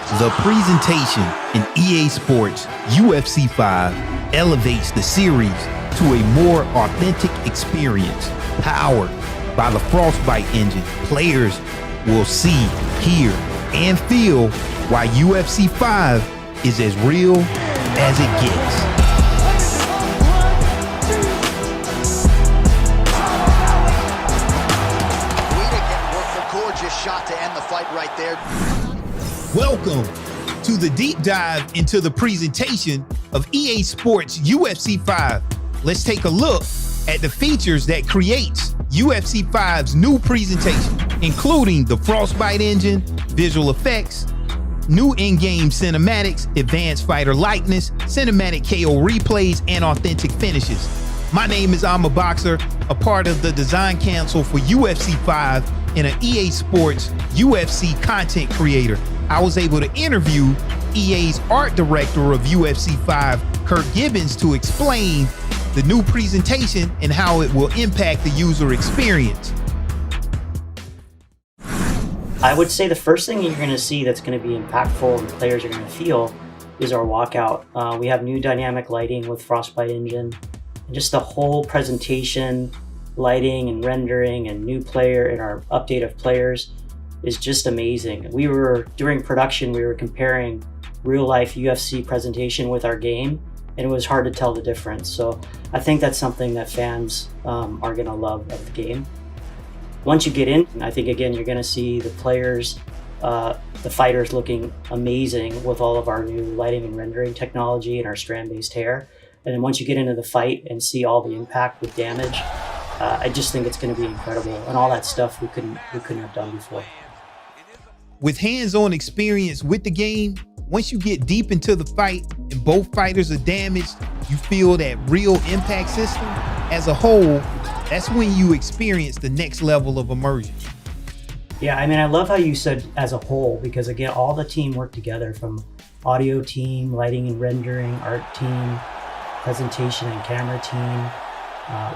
The presentation in EA Sports UFC 5 elevates the series to a more authentic experience powered by the Frostbite engine. Players will see, hear, and feel why UFC 5 is as real as it gets. Gorgeous shot to end the fight right there. Welcome to the deep dive into the presentation of EA Sports UFC 5. Let's take a look at the features that creates UFC 5's new presentation, including the Frostbite engine, visual effects, new in-game cinematics, advanced fighter likeness, cinematic KO replays, and authentic finishes. My name is ImUhBoxer, a part of the design council for UFC 5 and an EA Sports UFC content creator. I was able to interview EA's art director of UFC 5, Kurt Gibbons, to explain the new presentation and how it will impact the user experience. I would say the first thing you're going to see that's going to be impactful and players are going to feel is our walkout. We have new dynamic lighting with Frostbite engine, and just the whole presentation, lighting and rendering and new player and our update of players is just amazing. During production, we were comparing real life UFC presentation with our game, and it was hard to tell the difference. So I think that's something that fans are gonna love of the game. Once you get in, I think again, you're gonna see the players, the fighters looking amazing with all of our new lighting and rendering technology and our strand-based hair. And then once you get into the fight and see all the impact with damage, I just think it's going to be incredible, and all that stuff we couldn't have done before. With hands-on experience with the game, once you get deep into the fight and both fighters are damaged, you feel that real impact system. As a whole, that's when you experience the next level of immersion. Yeah, I mean, I love how you said as a whole, because again, all the team worked together, from audio team, lighting and rendering, art team, presentation and camera team.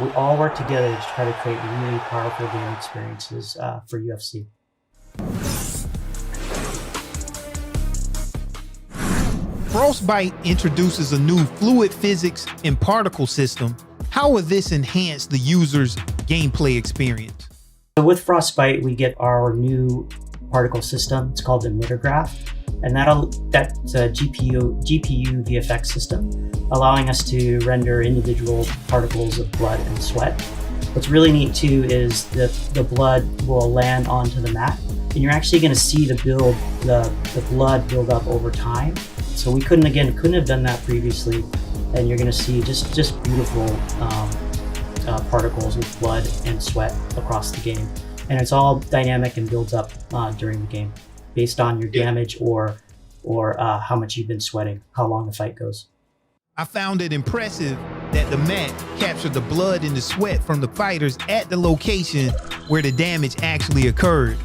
We all work together to try to create really powerful game experiences for UFC. Frostbite introduces a new fluid physics and particle system. How will this enhance the user's gameplay experience? So with Frostbite, we get our new particle system. It's called the emitter graph, and that's a GPU VFX system, allowing us to render individual particles of blood and sweat. What's really neat too is that the blood will land onto the mat, and you're actually going to see the blood build up over time. So we couldn't have done that previously, and you're going to see just beautiful particles of blood and sweat across the game, and it's all dynamic and builds up during the game based on your damage or how much you've been sweating, how long the fight goes. I found it impressive that the mat captured the blood and the sweat from the fighters at the location where the damage actually occurred.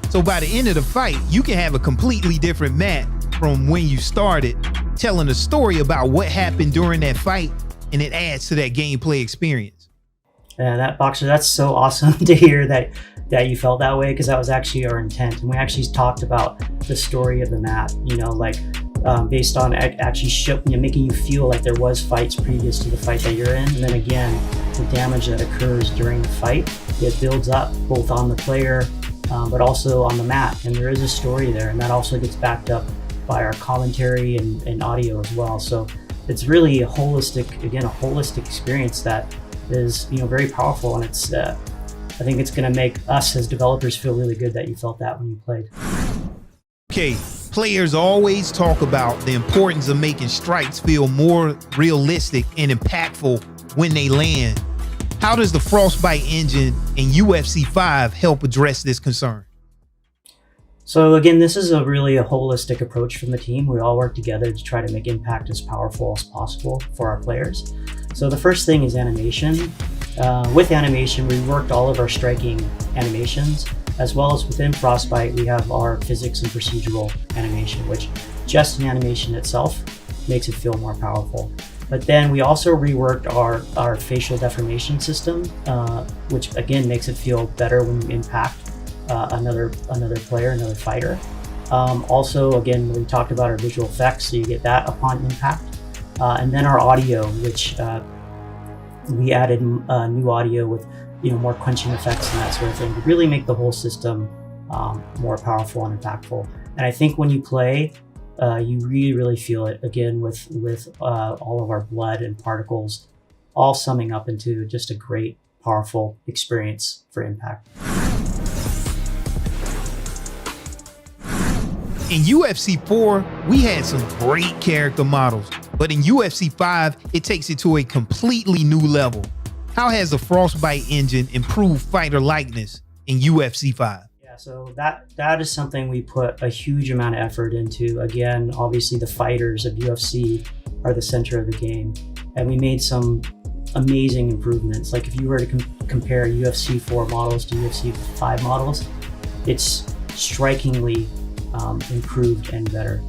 So by the end of the fight, you can have a completely different mat from when you started, telling a story about what happened during that fight, and it adds to that gameplay experience. Yeah, that's so awesome to hear that you felt that way, because that was actually our intent. And we actually talked about the story of the mat, based on actually making you feel like there was fights previous to the fight that you're in. And then again, the damage that occurs during the fight, it builds up both on the player, but also on the mat. And there is a story there, and that also gets backed up by our commentary and audio as well. So it's really a holistic experience that is, very powerful. And it's, I think it's going to make us as developers feel really good that you felt that when you played. Okay, players always talk about the importance of making strikes feel more realistic and impactful when they land. How does the Frostbite engine and UFC 5 help address this concern? So again, this is a holistic approach from the team. We all work together to try to make impact as powerful as possible for our players. So the first thing is animation. With animation, we worked all of our striking animations, as well as within Frostbite, we have our physics and procedural animation, which just an animation itself makes it feel more powerful. But then we also reworked our facial deformation system, which again makes it feel better when you impact another player, another fighter. Also, again, we talked about our visual effects, so you get that upon impact. And then our audio, which we added new audio with more quenching effects and that sort of thing to really make the whole system more powerful and impactful. And I think when you play, you really feel it, again, with all of our blood and particles all summing up into just a great, powerful experience for impact. In UFC 4, we had some great character models, but in UFC 5, it takes it to a completely new level. How has the Frostbite engine improved fighter likeness in UFC 5? Yeah, so that is something we put a huge amount of effort into. Again, obviously the fighters of UFC are the center of the game, and we made some amazing improvements. Like if you were to compare UFC 4 models to UFC 5 models, it's strikingly improved and better.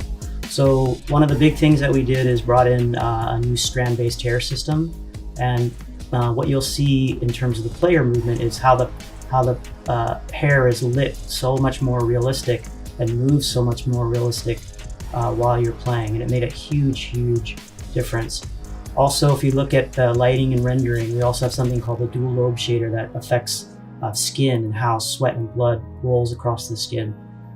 So one of the big things that we did is brought in a new strand-based hair system, and what you'll see in terms of the player movement is how the hair is lit so much more realistic and moves so much more realistic while you're playing, and it made a huge difference. Also, if you look at the lighting and rendering, we also have something called the dual lobe shader that affects skin and how sweat and blood rolls across the skin.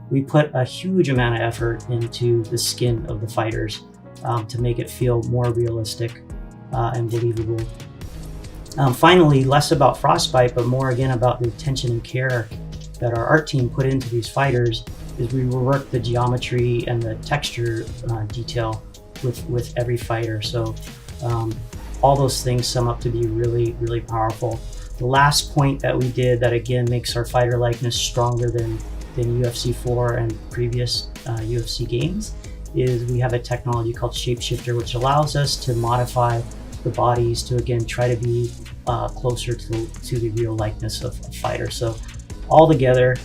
We put a huge amount of effort into the skin of the fighters to make it feel more realistic and believable. Finally, less about Frostbite, but more again about the attention and care that our art team put into these fighters, is we work the geometry and the texture detail with every fighter. So all those things sum up to be really powerful. The last point that we did that again makes our fighter likeness stronger than UFC 4 and previous UFC games is we have a technology called Shapeshifter, which allows us to modify the bodies to again try to be closer to the real likeness of a fighter. So all together,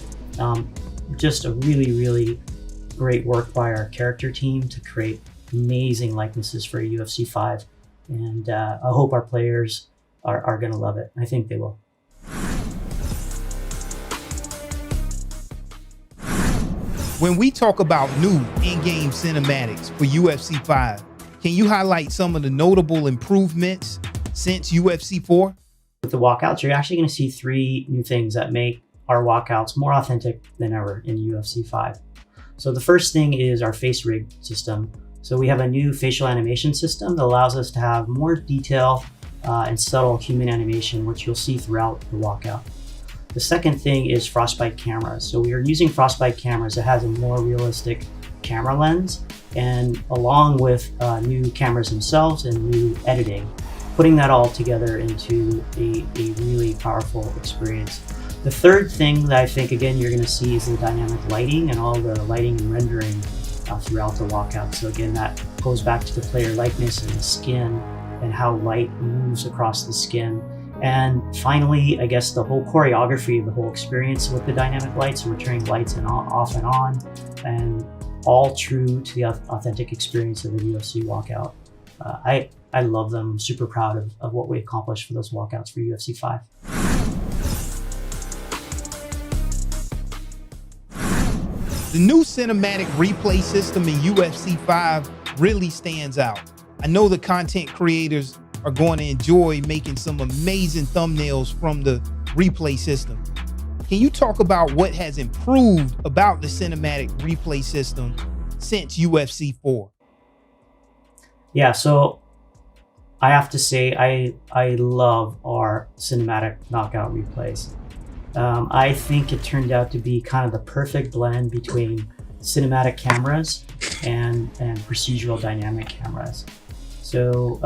just a really great work by our character team to create amazing likenesses for UFC 5, and I hope our players are going to love it. I think they will. When we talk about new in-game cinematics for UFC 5, can you highlight some of the notable improvements since UFC 4? With the walkouts, you're actually going to see 3 new things that make our walkouts more authentic than ever in UFC 5. So the first thing is our face rig system. So we have a new facial animation system that allows us to have more detail and subtle human animation, which you'll see throughout the walkout. The second thing is Frostbite cameras. So we are using Frostbite cameras that has a more realistic camera lens, and along with new cameras themselves and new editing, putting that all together into a really powerful experience. The third thing that I think, again, you're going to see is the dynamic lighting and all the lighting and rendering throughout the walkout. So again, that goes back to the player likeness and the skin and how light moves across the skin. And finally, I guess the whole choreography of the whole experience with the dynamic lights. So we're turning lights off and on, and all true to the authentic experience of the UFC walkout. I love them. I'm super proud of what we accomplished for those walkouts for UFC 5. The new cinematic replay system in UFC 5 really stands out. I know the content creators are going to enjoy making some amazing thumbnails from the replay system. Can you talk about what has improved about the cinematic replay system since UFC 4? Yeah, so I have to say I love our cinematic knockout replays. I think it turned out to be kind of the perfect blend between cinematic cameras and procedural dynamic cameras. So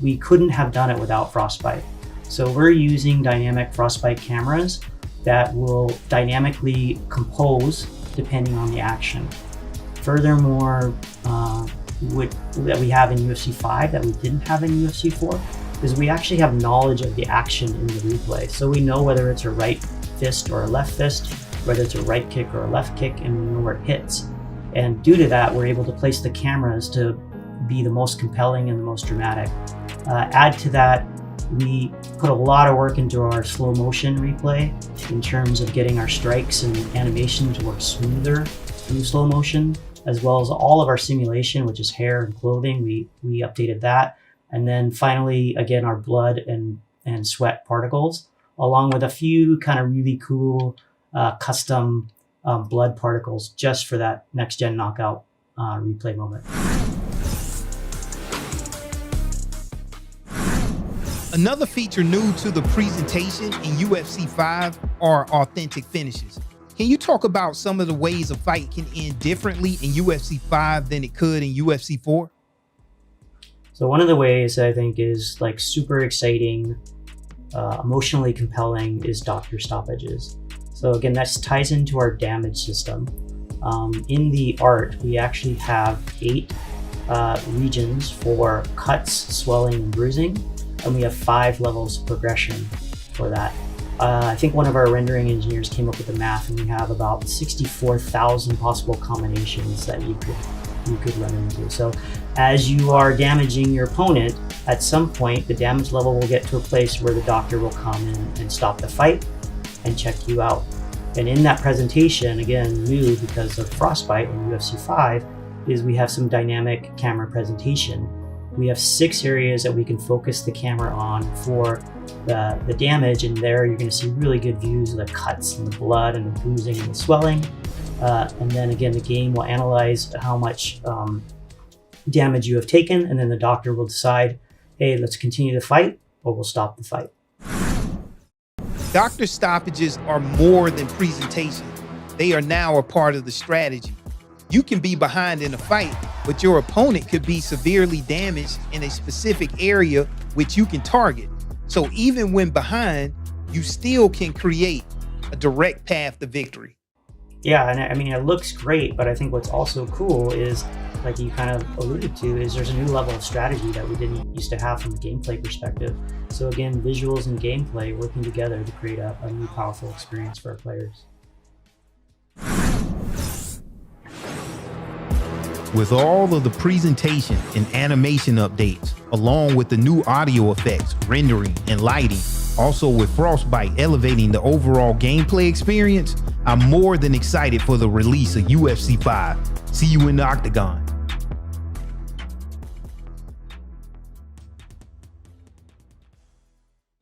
we couldn't have done it without Frostbite. So we're using dynamic Frostbite cameras that will dynamically compose depending on the action. Furthermore, that we have in UFC 5 that we didn't have in UFC 4 is we actually have knowledge of the action in the replay. So we know whether it's a right fist or a left fist, whether it's a right kick or a left kick, and we know where it hits. And due to that, we're able to place the cameras to be the most compelling and the most dramatic. Add to that We put a lot of work into our slow motion replay in terms of getting our strikes and animation to work smoother through slow motion, as well as all of our simulation, which is hair and clothing. We updated that. And then finally, again, our blood and sweat particles, along with a few kind of really cool custom blood particles just for that next gen knockout replay moment. Another feature new to the presentation in UFC 5 are authentic finishes. Can you talk about some of the ways a fight can end differently in UFC 5 than it could in UFC 4? So one of the ways I think is like super exciting, emotionally compelling is doctor stoppages. So again, that ties into our damage system. In the art, we actually have 8 regions for cuts, swelling, and bruising, and we have 5 levels of progression for that. I think one of our rendering engineers came up with the math, and we have about 64,000 possible combinations that you could run into. So as you are damaging your opponent, at some point the damage level will get to a place where the doctor will come in and stop the fight and check you out. And in that presentation, again, new because of Frostbite in UFC 5, is we have some dynamic camera presentation. We have 6 areas that we can focus the camera on for the damage, and there you're going to see really good views of the cuts and the blood and the bruising and the swelling. And then again, the game will analyze how much damage you have taken, and then the doctor will decide, hey, let's continue the fight or we'll stop the fight. Doctor stoppages are more than presentation. They are now a part of the strategy. You can be behind in a fight, but your opponent could be severely damaged in a specific area which you can target. So even when behind, you still can create a direct path to victory. Yeah, and I mean, it looks great, but I think what's also cool is, like you kind of alluded to, is there's a new level of strategy that we didn't used to have from a gameplay perspective. So again, visuals and gameplay working together to create a new powerful experience for our players. With all of the presentation and animation updates, along with the new audio effects, rendering, and lighting, also with Frostbite elevating the overall gameplay experience, I'm more than excited for the release of UFC 5. See you in the octagon.